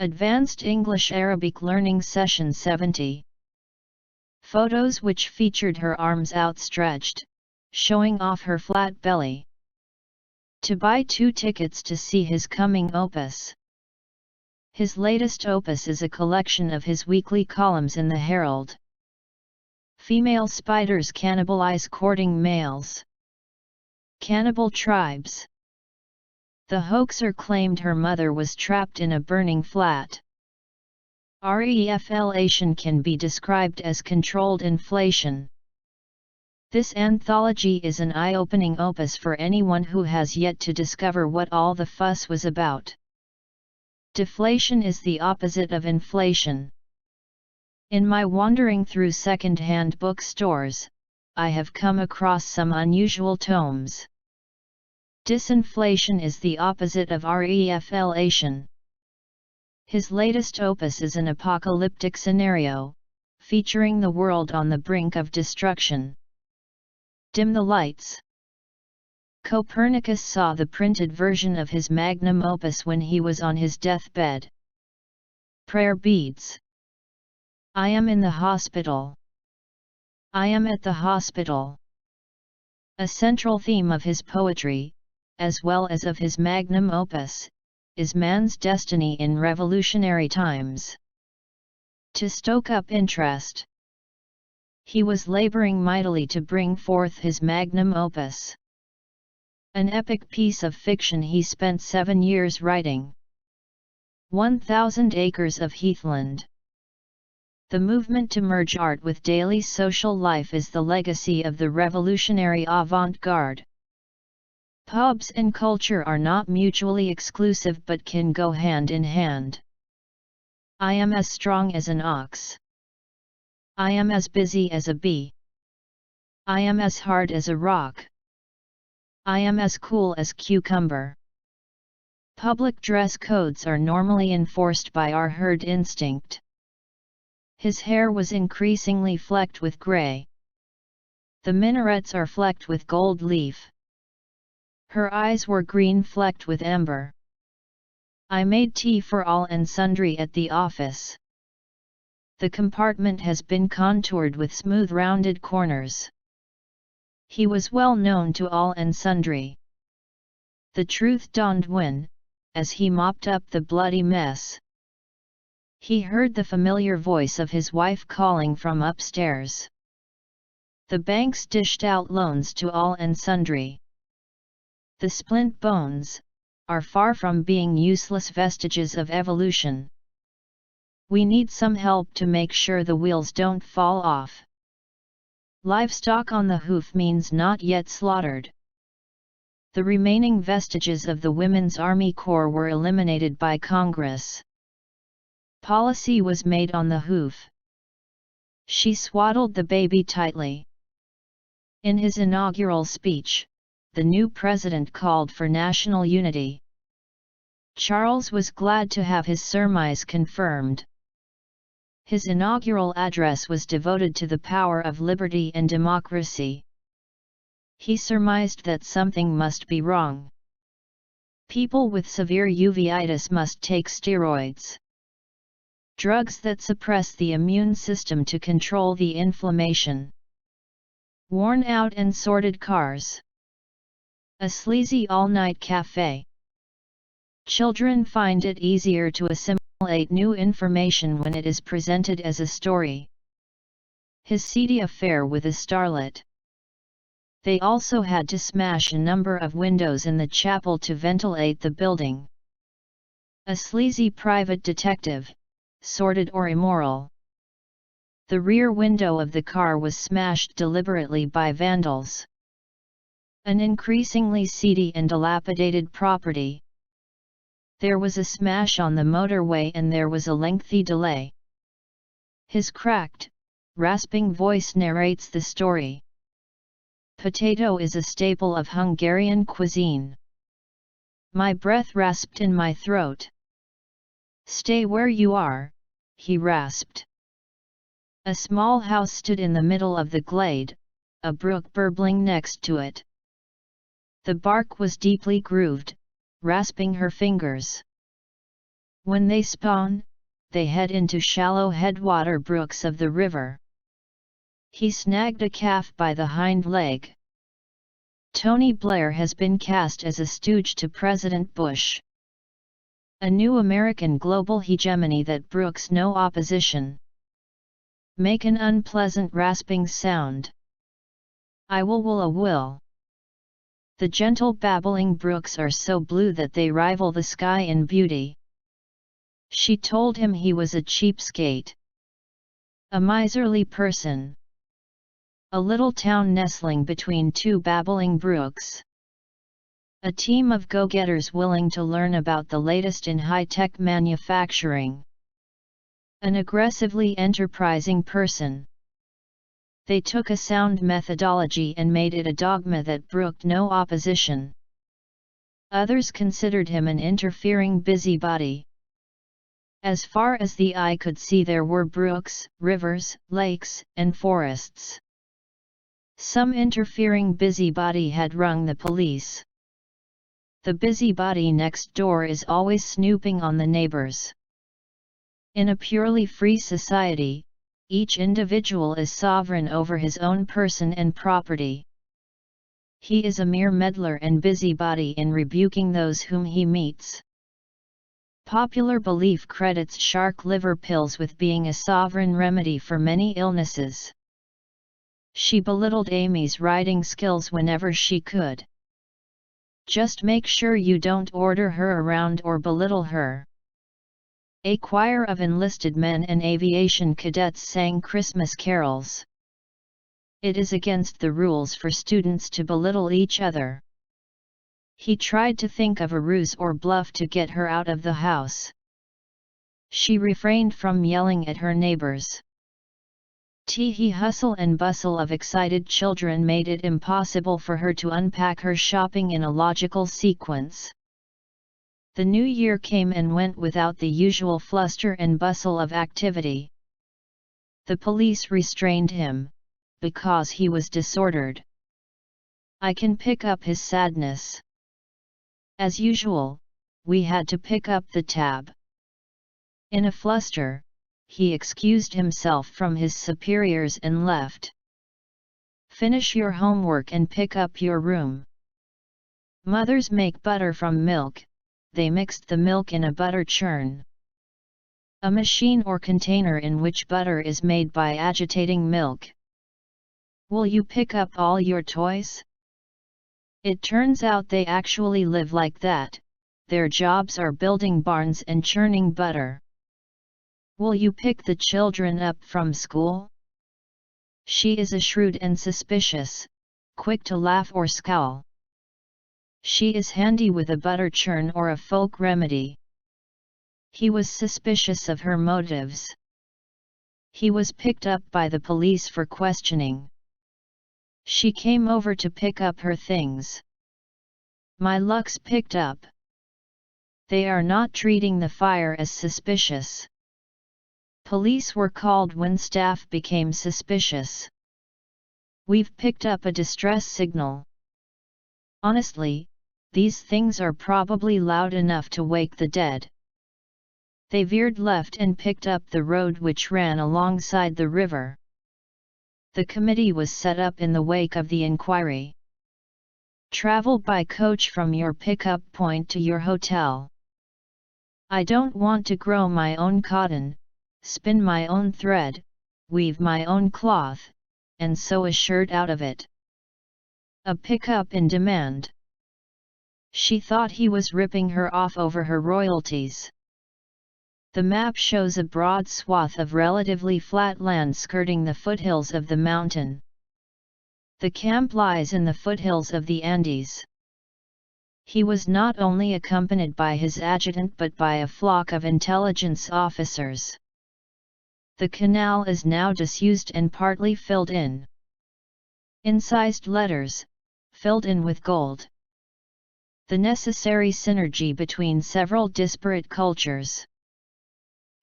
Advanced English Arabic Learning Session 70. Photos which featured her arms outstretched, showing off her flat belly. To buy 2 tickets to see his coming opus. His latest opus is a collection of his weekly columns in the Herald. Female spiders cannibalize courting males. Cannibal tribes. The hoaxer claimed her mother was trapped in a burning flat. Reflation can be described as controlled inflation. This anthology is an eye-opening opus for anyone who has yet to discover what all the fuss was about. Deflation is the opposite of inflation. In my wandering through second-hand bookstores, I have come across some unusual tomes. Disinflation is the opposite of reflation. His latest opus is an apocalyptic scenario, featuring the world on the brink of destruction. Dim the lights. Copernicus saw the printed version of his magnum opus when he was on his deathbed. Prayer beads. I am in the hospital. I am at the hospital. A central theme of his poetry, as well as of his magnum opus, is man's destiny in revolutionary times. To stoke up interest, he was laboring mightily to bring forth his magnum opus. An epic piece of fiction he spent 7 years writing. 1,000 acres of heathland. The movement to merge art with daily social life is the legacy of the revolutionary avant-garde. Pubs and culture are not mutually exclusive but can go hand in hand. I am as strong as an ox. I am as busy as a bee. I am as hard as a rock. I am as cool as cucumber. Public dress codes are normally enforced by our herd instinct. His hair was increasingly flecked with grey. The minarets are flecked with gold leaf. Her eyes were green flecked with ember. I made tea for all and sundry at the office. The compartment has been contoured with smooth rounded corners. He was well known to all and sundry. The truth dawned when, as he mopped up the bloody mess, he heard the familiar voice of his wife calling from upstairs. The banks dished out loans to all and sundry. The splint bones are far from being useless vestiges of evolution. We need some help to make sure the wheels don't fall off. Livestock on the hoof means not yet slaughtered. The remaining vestiges of the Women's Army Corps were eliminated by Congress. Policy was made on the hoof. She swaddled the baby tightly. In his inaugural speech, the new president called for national unity. Charles was glad to have his surmise confirmed. His inaugural address was devoted to the power of liberty and democracy. He surmised that something must be wrong. People with severe uveitis must take steroids, drugs that suppress the immune system to control the inflammation. Worn out and sordid cars. A sleazy all-night cafe. Children find it easier to assimilate new information when it is presented as a story. His seedy affair with a starlet. They also had to smash a number of windows in the chapel to ventilate the building. A sleazy private detective, sordid or immoral. The rear window of the car was smashed deliberately by vandals. An increasingly seedy and dilapidated property. There was a smash on the motorway and there was a lengthy delay. His cracked, rasping voice narrates the story. Potato is a staple of Hungarian cuisine. My breath rasped in my throat. Stay where you are, he rasped. A small house stood in the middle of the glade, a brook burbling next to it. The bark was deeply grooved, rasping her fingers. When they spawn, they head into shallow headwater brooks of the river. He snagged a calf by the hind leg. Tony Blair has been cast as a stooge to President Bush. A new American global hegemony that brooks no opposition. Make an unpleasant rasping sound. I will. The gentle babbling brooks are so blue that they rival the sky in beauty. She told him he was a cheapskate. A miserly person. A little town nestling between two babbling brooks. A team of go-getters willing to learn about the latest in high-tech manufacturing. An aggressively enterprising person. They took a sound methodology and made it a dogma that brooked no opposition. Others considered him an interfering busybody. As far as the eye could see, there were brooks, rivers, lakes, and forests. Some interfering busybody had rung the police. The busybody next door is always snooping on the neighbors. In a purely free society, each individual is sovereign over his own person and property. He is a mere meddler and busybody in rebuking those whom he meets. Popular belief credits shark liver pills with being a sovereign remedy for many illnesses. She belittled Amy's writing skills whenever she could. Just make sure you don't order her around or belittle her. A choir of enlisted men and aviation cadets sang Christmas carols. It is against the rules for students to belittle each other. He tried to think of a ruse or bluff to get her out of the house. She refrained from yelling at her neighbors. The hustle and bustle of excited children made it impossible for her to unpack her shopping in a logical sequence. The new year came and went without the usual fluster and bustle of activity. The police restrained him, because he was disordered. I can pick up his sadness. As usual, we had to pick up the tab. In a fluster, he excused himself from his superiors and left. Finish your homework and pick up your room. Mothers make butter from milk. They mixed the milk in a butter churn. A machine or container in which butter is made by agitating milk. Will you pick up all your toys? It turns out they actually live like that. Their jobs are building barns and churning butter. Will you pick the children up from school? She is a shrewd and suspicious, quick to laugh or scowl. She is handy with a butter churn or a folk remedy. He was suspicious of her motives. He was picked up by the police for questioning. She came over to pick up her things. My luck's picked up. They are not treating the fire as suspicious. Police were called when staff became suspicious. We've picked up a distress signal. Honestly, these things are probably loud enough to wake the dead. They veered left and picked up the road which ran alongside the river. The committee was set up in the wake of the inquiry. Travel by coach from your pickup point to your hotel. I don't want to grow my own cotton, spin my own thread, weave my own cloth, and sew a shirt out of it. A pickup in demand. She thought he was ripping her off over her royalties. The map shows a broad swath of relatively flat land skirting the foothills of the mountain. The camp lies in the foothills of the Andes. He was not only accompanied by his adjutant but by a flock of intelligence officers. The canal is now disused and partly filled in. Incised letters, filled in with gold. The necessary synergy between several disparate cultures.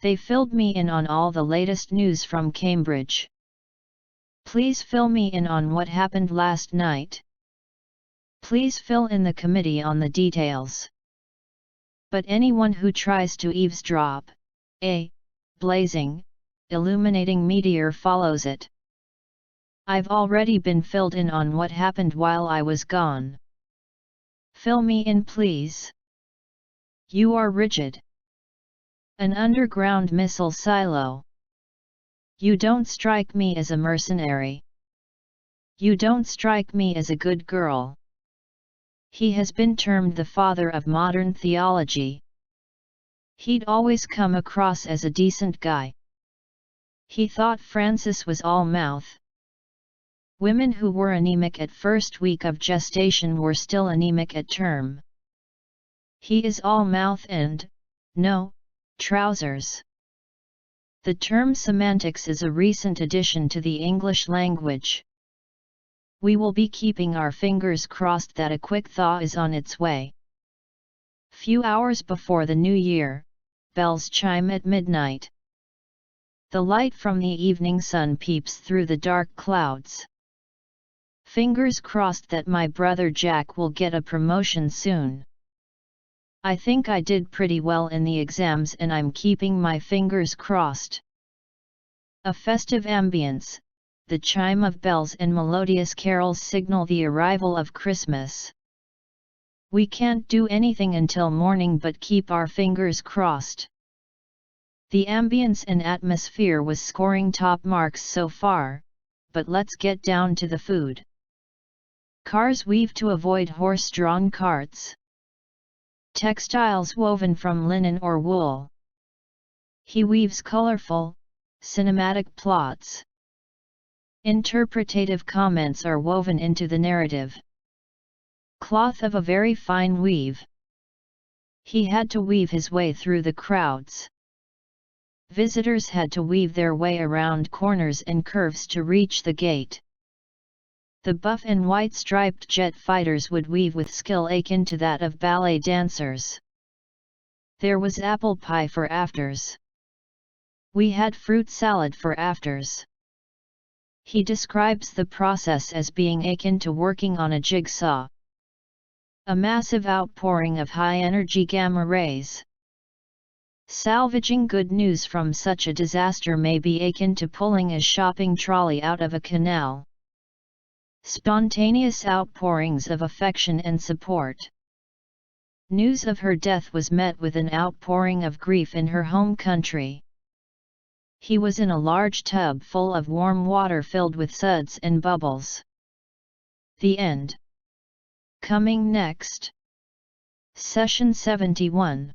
They filled me in on all the latest news from Cambridge. Please fill me in on what happened last night. Please fill in the committee on the details. But anyone who tries to eavesdrop, a blazing, illuminating meteor follows it. I've already been filled in on what happened while I was gone. Fill me in, please. You are rigid. An underground missile silo. You don't strike me as a mercenary. You don't strike me as a good girl. He has been termed the father of modern theology. He'd always come across as a decent guy. He thought Francis was all mouth. Women who were anemic at first week of gestation were still anemic at term. He is all mouth and, no, trousers. The term semantics is a recent addition to the English language. We will be keeping our fingers crossed that a quick thaw is on its way. Few hours before the new year, bells chime at midnight. The light from the evening sun peeps through the dark clouds. Fingers crossed that my brother Jack will get a promotion soon. I think I did pretty well in the exams and I'm keeping my fingers crossed. A festive ambience, the chime of bells and melodious carols signal the arrival of Christmas. We can't do anything until morning but keep our fingers crossed. The ambience and atmosphere was scoring top marks so far, but let's get down to the food. Cars weave to avoid horse-drawn carts. Textiles woven from linen or wool. He weaves colorful, cinematic plots. Interpretative comments are woven into the narrative. Cloth of a very fine weave. He had to weave his way through the crowds. Visitors had to weave their way around corners and curves to reach the gate. The buff and white striped jet fighters would weave with skill akin to that of ballet dancers. There was apple pie for afters. We had fruit salad for afters. He describes the process as being akin to working on a jigsaw. A massive outpouring of high-energy gamma rays. Salvaging good news from such a disaster may be akin to pulling a shopping trolley out of a canal. Spontaneous outpourings of affection and support. News of her death was met with an outpouring of grief in her home country. He was in a large tub full of warm water filled with suds and bubbles. The end. Coming next. Session 71.